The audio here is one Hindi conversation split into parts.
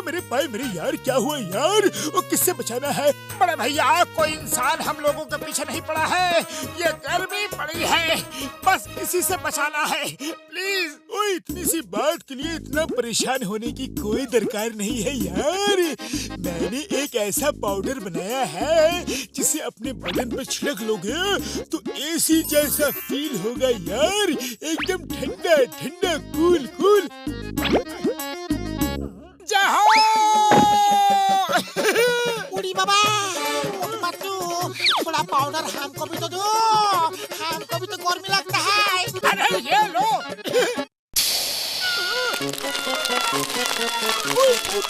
मेरे पाए मेरे यार, क्या हुआ यार? वो किससे बचाना है? बड़े भैया, कोई इंसान हम लोगों के पीछे नहीं पड़ा है। ये गर्मी पड़ी है, बस इसी से बचाना है, प्लीज। ओ, इतनी सी बात के लिए इतना परेशान होने की कोई दरकार नहीं है यार। मैंने एक ऐसा पाउडर बनाया है जिसे अपने बदन पे छिड़क लोगे तो एसी जैसा फील होगा यार, एकदम ठंडा ठंडा, कूल कूल। जाओ उड़ी बाबा, थोड़ा पाउडर हमको भी तो दो, हमको भी तो गर्मी लगता है। अरे ये लो।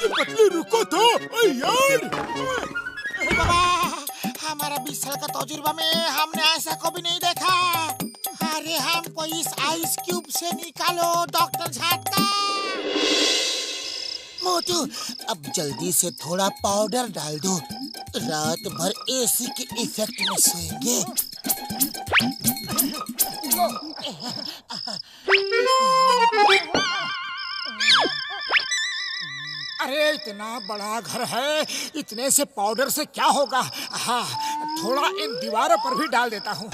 पतलू रुको तो यार। बाबा, हमारा 20 साल का तजुर्बा में हमने ऐसा कभी नहीं देखा। अरे हमको इस आइस क्यूब से निकालो डॉक्टर झाटका। मोटू, अब जल्दी से थोड़ा पाउडर डाल दो, रात भर एसी के इफेक्ट में सोएंगे। अरे इतना बड़ा घर है, इतने से पाउडर से क्या होगा? हाँ, थोड़ा इन दीवारों पर भी डाल देता हूँ।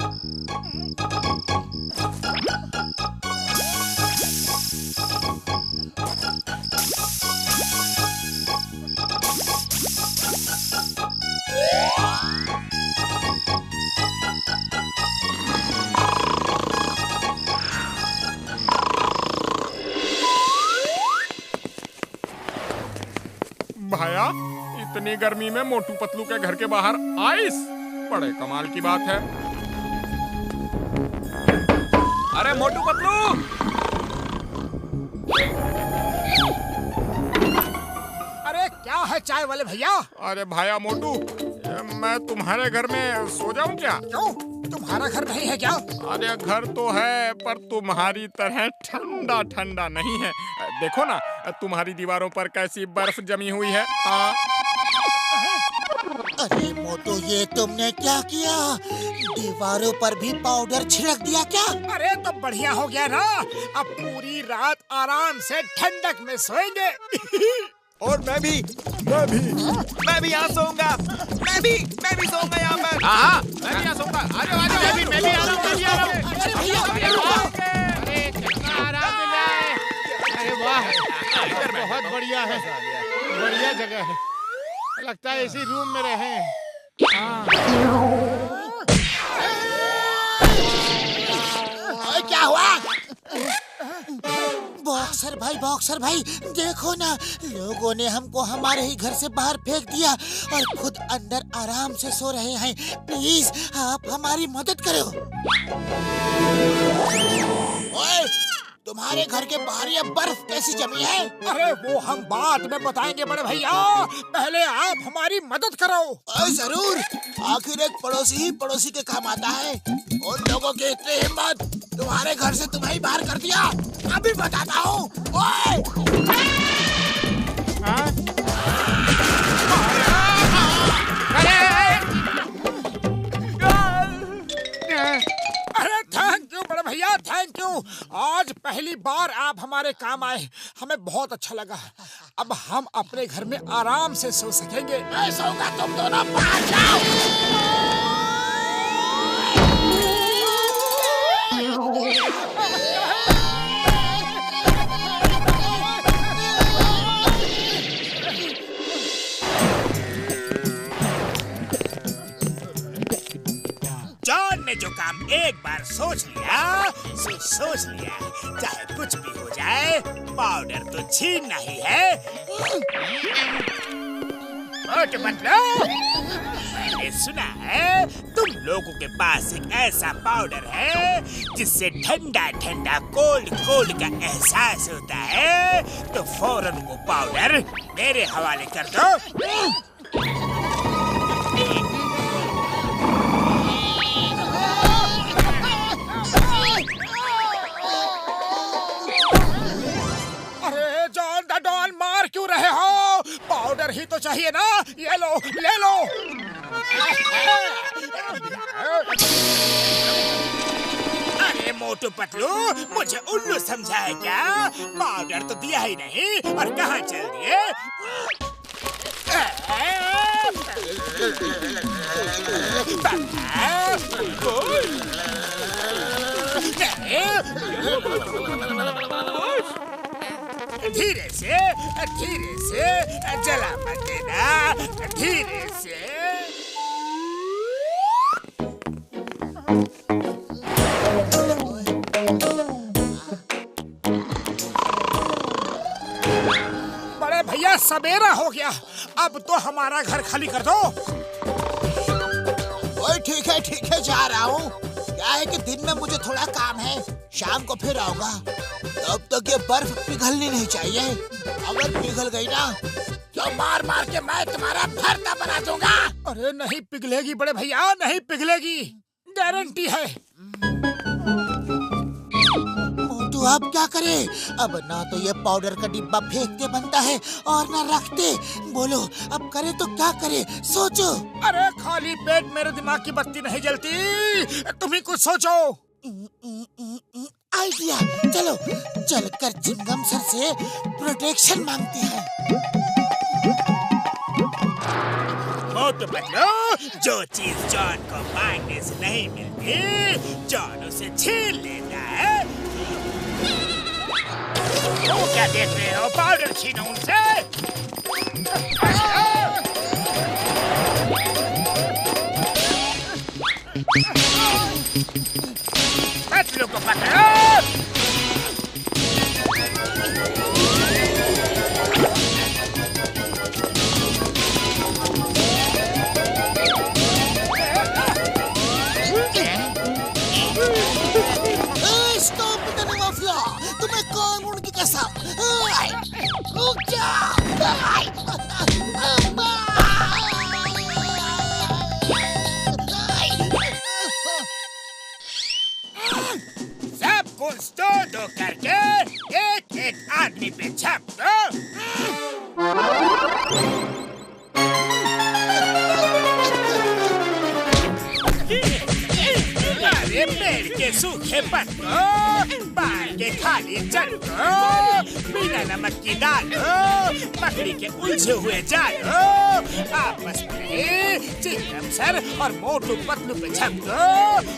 भाया, इतनी गर्मी में मोटू पतलू के घर के बाहर आइस, बड़े कमाल की बात है। अरे मोटू पतलू! अरे क्या है चाय वाले भैया? अरे भाया मोटू, मैं तुम्हारे घर में सो जाऊं क्या? क्यों, तुम्हारा घर नहीं है क्या? अरे घर तो है, पर तुम्हारी तरह ठंडा ठंडा नहीं है। देखो ना, तुम्हारी दीवारों पर कैसी बर्फ जमी हुई है। अरे मोटू, ये तुमने क्या किया? दीवारों पर भी पाउडर छिड़क दिया क्या? अरे तो बढ़िया हो गया ना, अब पूरी रात आराम से ठंडक में सोएंगे। और मैं भी यहाँ सोऊंगा। मैं भी सोऊंगा यहाँ पर। हाँ, मैं भी यहाँ सोऊंगा। आ जाओ, मैं भी आ रहा हूँ। अरे भैया, अरे कितना आराम मिल जाए। अरे वाह, बहुत बढ़िया है, बढ़िया जगह है। लगता है इसी रूम में रहें। क्या हुआ? बॉक्सर भाई, देखो ना, लोगों ने हमको हमारे ही घर से बाहर फेंक दिया और खुद अंदर आराम से सो रहे हैं। प्लीज आप हमारी मदद करो। ओए, तुम्हारे घर के बाहर ये बर्फ कैसी जमी है? अरे वो हम बाद में बताएंगे बड़े भैया, पहले आप हमारी मदद करो। जरूर, आखिर एक पड़ोसी ही पड़ोसी के काम आता है। उन लोगों की इतनी हिम्मत, तुम्हारे घर से तुम्हें बाहर कर दिया। अभी बताता हूँ। अरे थैंक यू बड़े भैया, थैंक यू। आज पहली बार आप हमारे काम आए, हमें बहुत अच्छा लगा। अब हम अपने घर में आराम से सो सकेंगे। मैं सोऊंगा, तुम दोनों बाहर जाओ। जॉन ने जो काम एक बार सोच लिया, सोच लिया, चाहे कुछ भी हो जाए, पाउडर तो छीनना ही है। मैंने सुना है तुम लोगों के पास एक ऐसा पाउडर है जिससे ठंडा ठंडा कोल्ड कोल्ड का एहसास होता है, तो फौरन वो पाउडर मेरे हवाले कर दो। अरे जॉन द डॉन, मार क्यों रहे हो? पाउडर ही तो चाहिए ना, ये लो, ले लो। अरे मोटू पतलू, मुझे उल्लू समझा है क्या? पाउडर तो दिया ही नहीं और कहाँ चल दिए? धीरे से जला मत देना, धीरे से। बड़े भैया सवेरा हो गया, अब तो हमारा घर खाली कर दो। ओए ठीक है जा रहा हूँ। क्या है कि दिन में मुझे थोड़ा काम है, शाम को फिर आऊंगा। तब तक ये बर्फ पिघलनी नहीं चाहिए। अगर पिघल गई ना तो मार मार के मैं तुम्हारा भरता बना दूंगा। अरे नहीं पिघलेगी बड़े भैया, नहीं पिघलेगी, गारंटी है। मोटू अब क्या करे? अब ना तो ये पाउडर का डिब्बा फेंक के बनता है और ना रखते। बोलो अब करे तो क्या करे, सोचो। अरे खाली पेट मेरे दिमाग की बत्ती नहीं जलती, तुम ही कुछ सोचो। आइडिया, चलो चलकर चिंगम सर से प्रोटेक्शन मांगते हैं। मोटू पतलू, जो चीज जॉन को मांगने से नहीं मिलती, जॉन उसे छीन लेता है। तो क्या देख रहे हो? पाउडर छीनो उनसे। पतलू को पकड़ो। स्टॉप द माफिया, तुम्हें कानून की कसम। रुक जा। सब कुछ दो करके एक एक आदमी पे छाप दो। अरे पेड़ के सूखे पत्तों, बाल के खाली चट्टों, बिना नमक की दालों, मकड़ी के उलझे हुए जालों, आपस में चिंगम सर और मोटू पतलू पे छप दो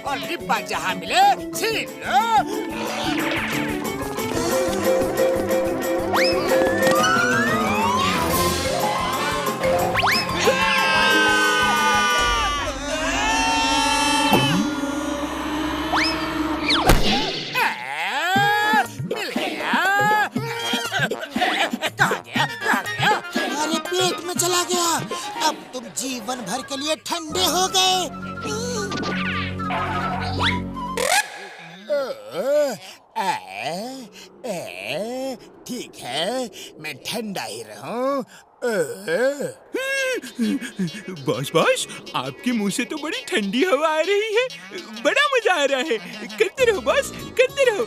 और डिब्बा जहाँ मिले छीन लो। मिल गया। कहाँ गया? अरे पेट में चला गया। अब तुम जीवन भर के लिए ठंडे हो गए। ठीक है, मैं ठंडा ही रहूं। बॉस आपके मुंह से तो बड़ी ठंडी हवा आ रही है, बड़ा मजा आ रहा है। करते रहो बॉस, करते रहो।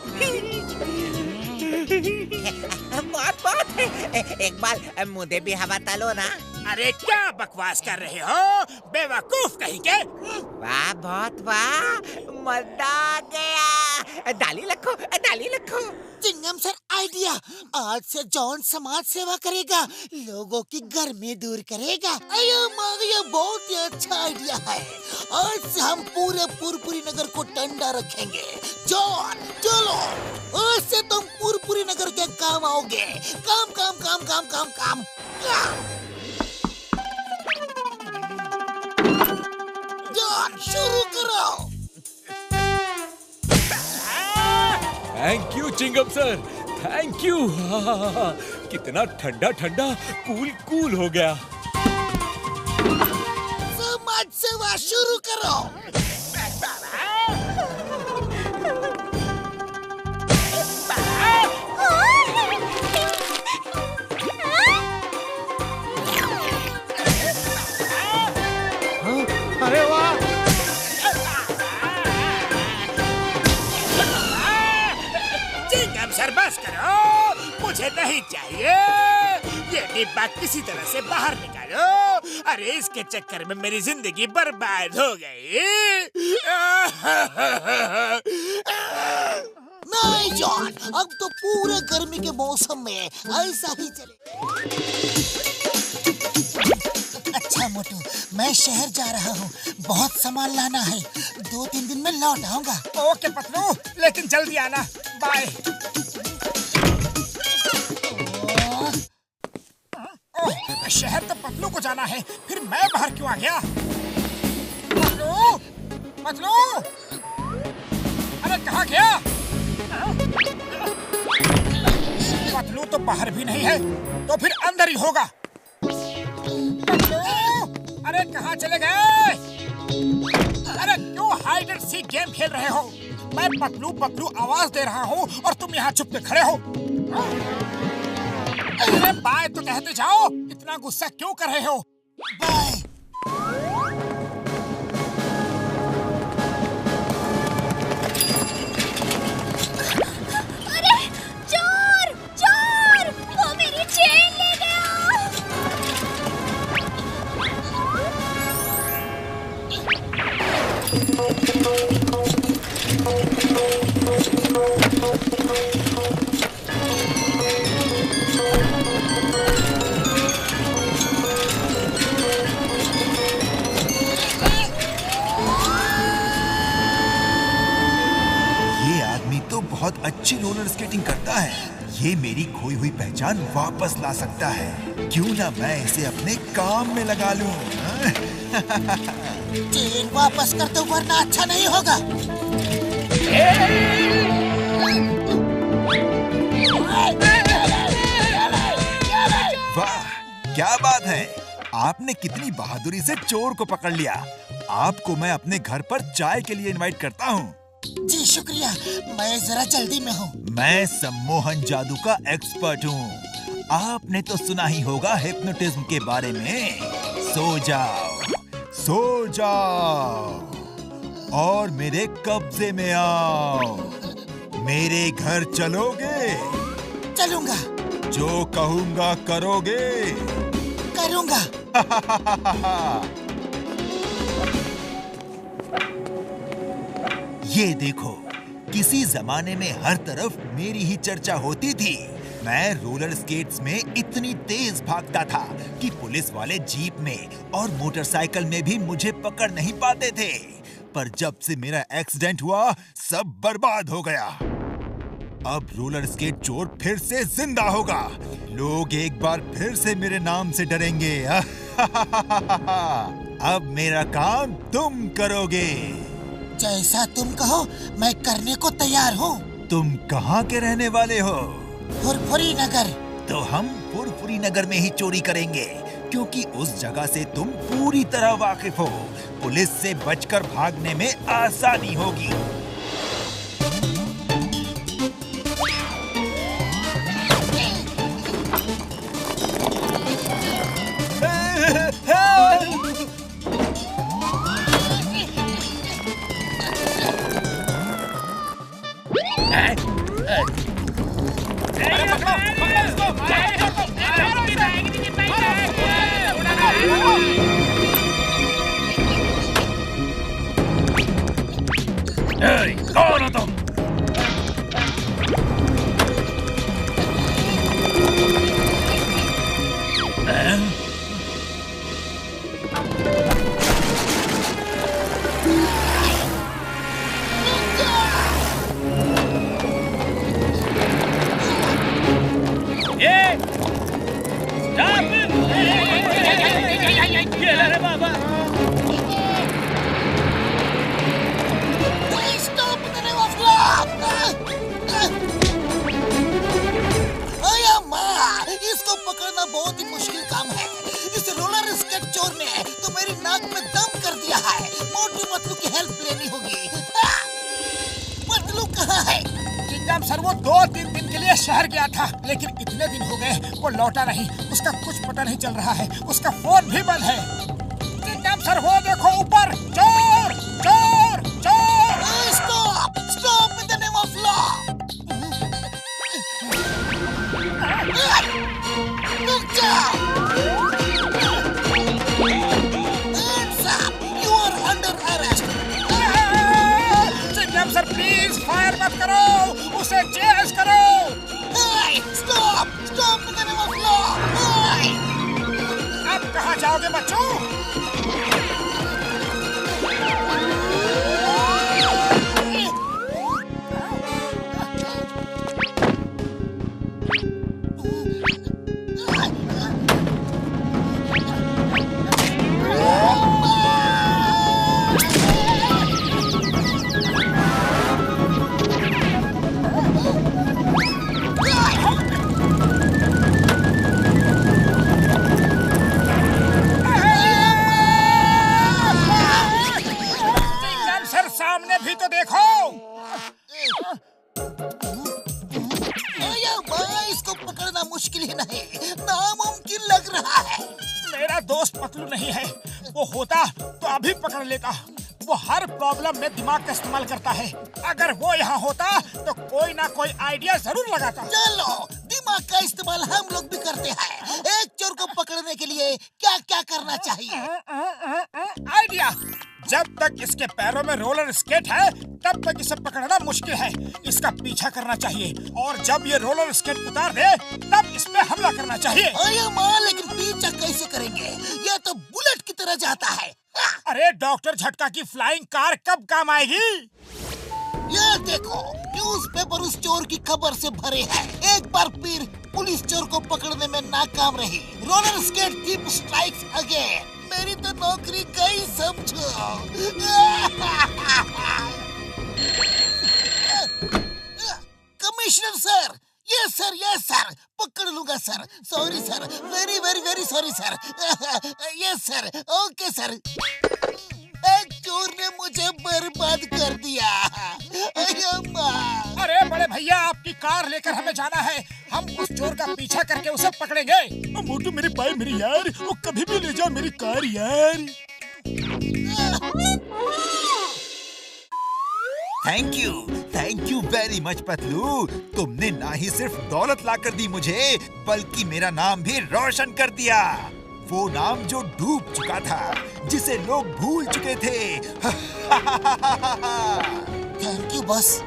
बहुत एक बार मुझे भी हवा तालो ना। अरे क्या बकवास कर रहे हो, बेवकूफ कहीं के। वाह बहुत वाह, मजा आ गया। डाली रखो। चिंगम सर आइडिया, आज से जॉन समाज सेवा करेगा, लोगों की गर्मी दूर करेगा। ये बहुत ही अच्छा आइडिया है। आज से हम पूरे पुरपुरी नगर को ठंडा रखेंगे। जॉन चलो, आज से तुम पुरपुरी नगर के काम आओगे। काम काम काम काम काम काम, काम। जॉन शुरू करो। Thank you Chingam sir, thank you. कितना ठंडा ठंडा कूल हो गया। समाज सेवा शुरू करो। अरे वाह, चिंगम सर बस करो, मुझे नहीं चाहिए। ये डिब्बा किसी तरह से बाहर निकालो। अरे इसके चक्कर में मेरी जिंदगी बर्बाद हो गई। नहीं जॉन, अब तो पूरे गर्मी के मौसम में ऐसा ही चले। अच्छा मोटू, मैं शहर जा रहा हूँ, बहुत सामान लाना है, 2-3 दिन में लौट आऊंगा। ओके पतलू, लेकिन जल्दी आना। बाय। शहर तो पतलू को जाना है, फिर मैं बाहर क्यों आ गया? पतलू, पतलू, अरे कहाँ गया? पतलू तो बाहर भी नहीं है, तो फिर अंदर ही होगा। पतलू, अरे कहाँ चले गए? अरे क्यों हाइड एंड सीक गेम खेल रहे हो? मैं पतलू पतलू आवाज दे रहा हूँ और तुम यहाँ चुप के खड़े हो। अरे बाय तो कहते जाओ, इतना गुस्सा क्यों कर रहे हो? बाय। अरे चोर, चोर, वो मेरी चेन ले गया। बहुत अच्छी रोलर स्केटिंग करता है। ये मेरी खोई हुई पहचान वापस ला सकता है। क्यों ना मैं इसे अपने काम में लगा लूं। चेन वापस कर दो वरना अच्छा नहीं होगा। वाह, क्या बात है। आपने कितनी बहादुरी से चोर को पकड़ लिया। आपको मैं अपने घर पर चाय के लिए इनवाइट करता हूँ। जी शुक्रिया, मैं जरा जल्दी में हूँ। मैं सम्मोहन जादू का एक्सपर्ट हूँ। आपने तो सुना ही होगा हिप्नोटिज्म के बारे में। सो जाओ, सो जाओ और मेरे कब्जे में आओ। मेरे घर चलोगे? चलूंगा। जो कहूँगा करोगे? करूँगा। ये देखो, किसी जमाने में हर तरफ मेरी ही चर्चा होती थी। मैं रोलर स्केट्स में इतनी तेज भागता था कि पुलिस वाले जीप में और मोटरसाइकिल में भी मुझे पकड़ नहीं पाते थे। पर जब से मेरा एक्सीडेंट हुआ, सब बर्बाद हो गया। अब रोलर स्केट चोर फिर से जिंदा होगा। लोग एक बार फिर से मेरे नाम से डरेंगे। अब मेरा काम तुम करोगे। जैसा तुम कहो, मैं करने को तैयार हूँ। तुम कहाँ के रहने वाले हो? फुरफुरी नगर। तो हम फुरफुरी नगर में ही चोरी करेंगे, क्योंकि उस जगह से तुम पूरी तरह वाकिफ हो। पुलिस से बचकर भागने में आसानी होगी। कौन हो तुम? इसको पकड़ना बहुत ही मुश्किल काम है। इस रोलर स्केट चोर ने तो मेरी नाक में दम कर दिया है। मोटू पतलू की हेल्प लेनी होगी। पतलू कहाँ है? चिंगम सर वो 2-3 दिन के लिए शहर गया था, लेकिन इतने दिन हो गए वो लौटा नहीं। उसका कुछ पता नहीं चल रहा है। उसका फोन भी बंद है। चिंगम सर वो देखो ऊपर, चोर चोर चोर। Stop stop in the name of law. रुक जाओ। Hands up, you are under arrest. Chingam sir please fire मत करो। उसे चेस करो। स्टॉप स्टॉप अब कहाँ जाओगे बच्चों? सामने भी तो देखो। इसको पकड़ना मुश्किल ही नहीं, नामुमकिन लग रहा है। मेरा दोस्त पतलू नहीं है, वो होता तो अभी पकड़ लेता। वो हर प्रॉब्लम में दिमाग का इस्तेमाल करता है। अगर वो यहाँ होता तो कोई ना कोई आइडिया जरूर लगाता। चलो, दिमाग का इस्तेमाल हम लोग भी करते हैं। एक चोर को पकड़ने के लिए क्या क्या करना चाहिए? आइडिया, जब तक इसके पैरों में रोलर स्केट है तब तक इसे पकड़ना मुश्किल है। इसका पीछा करना चाहिए और जब ये रोलर स्केट उतार दे तब इस पे हमला करना चाहिए। अरे माँ, लेकिन पीछा कैसे करेंगे? ये तो बुलेट की तरह जाता है। अरे डॉक्टर झटका की फ्लाइंग कार कब काम आएगी? ये देखो, न्यूज़पेपर उस चोर की खबर से भरे हैं। एक बार फिर पुलिस चोर को पकड़ने में नाकाम रही। Roller skate thief strikes again. मेरी तो नौकरी गई समझो। कमिश्नर सर, ये सर, पकड़ लूंगा sir. Sorry sir, very very very sorry sir. ये सर, ओके सर। एक चोर ने मुझे बर्बाद कर दिया। अरे बड़े भैया, आपकी कार लेकर हमें जाना है। हम उस चोर का पीछा करके उसे पकड़ेंगे। मोटू मेरे भाई मेरी यार, वो कभी भी ले जाओ मेरी कार यार। Thank you very much Patlu. तुमने ना ही सिर्फ दौलत लाकर दी मुझे, बल्कि मेरा नाम भी रोशन कर दिया। वो नाम जो डूब चुका था, जिसे लोग भूल चुके थे। Thank you boss.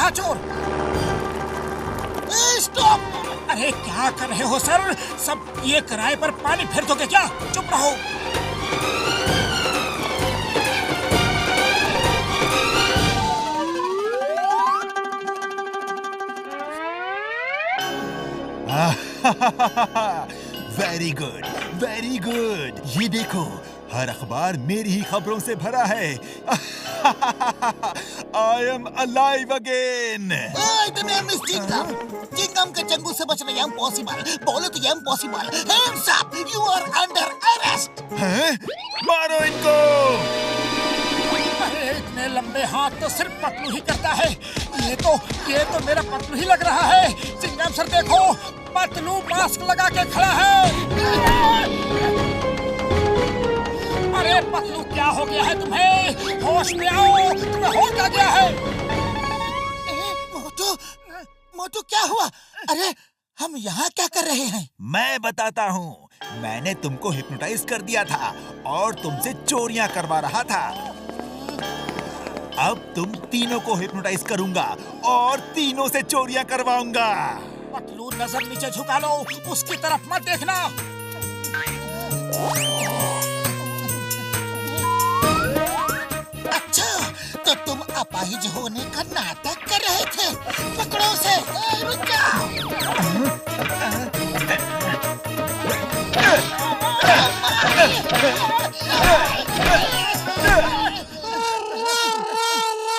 चोर, स्टॉप! अरे क्या कर रहे हो सर? सब ये किराए पर पानी फेर दोगे क्या? चुप रहो। Very good, very good. ये देखो, हर अखबार मेरी ही खबरों से भरा है। I am alive again. Chingam के चंगू से बचना इम्पॉसिबल। बोलो तो impossible. Hands up! You are under arrest. हैं? मारो इनको! अरे इतने लंबे हाथ तो सिर्फ पतलू ही करता है। ये तो मेरा पतलू ही लग रहा है। चिंगम सर देखो, पतलू मास्क लगा के खड़ा है। अरे पतलू, क्या हो गया है तुम्हें? होश में आओ, तुम्हें हो क्या गया है? मोटू क्या हुआ? अरे हम यहाँ क्या कर रहे हैं? मैं बताता हूँ। मैंने तुमको हिप्नोटाइज कर दिया था और तुमसे चोरियां करवा रहा था। अब तुम तीनों को हिप्नोटाइज करूंगा और तीनों से चोरियां करवाऊंगा। पतलू, नजर नीचे झुका लो, उसकी तरफ मत देखना। अच्छा, तो तुम अपाहिज होने का नाटक कर रहे थे। पकड़ो उसे। रुक जाओ।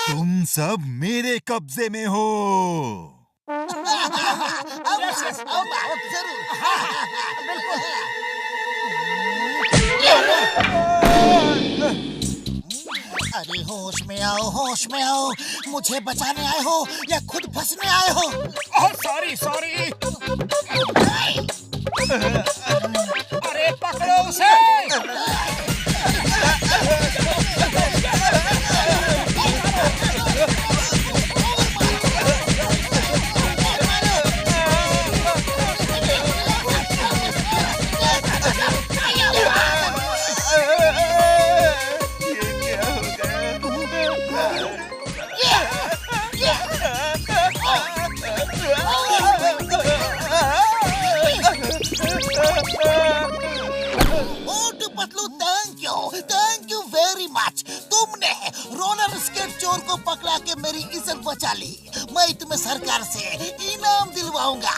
तुम सब मेरे कब्जे में हो। जरूर। अरे होश में आओ, होश में आओ। मुझे बचाने आए हो या खुद फंसने आए हो? सॉरी। अरे उसे। Motu Patlu, thank you very much. तुमने रोलर स्केट चोर को पकड़ा के मेरी इज्जत बचा ली। मैं तुम्हें सरकार से इनाम दिलवाऊंगा।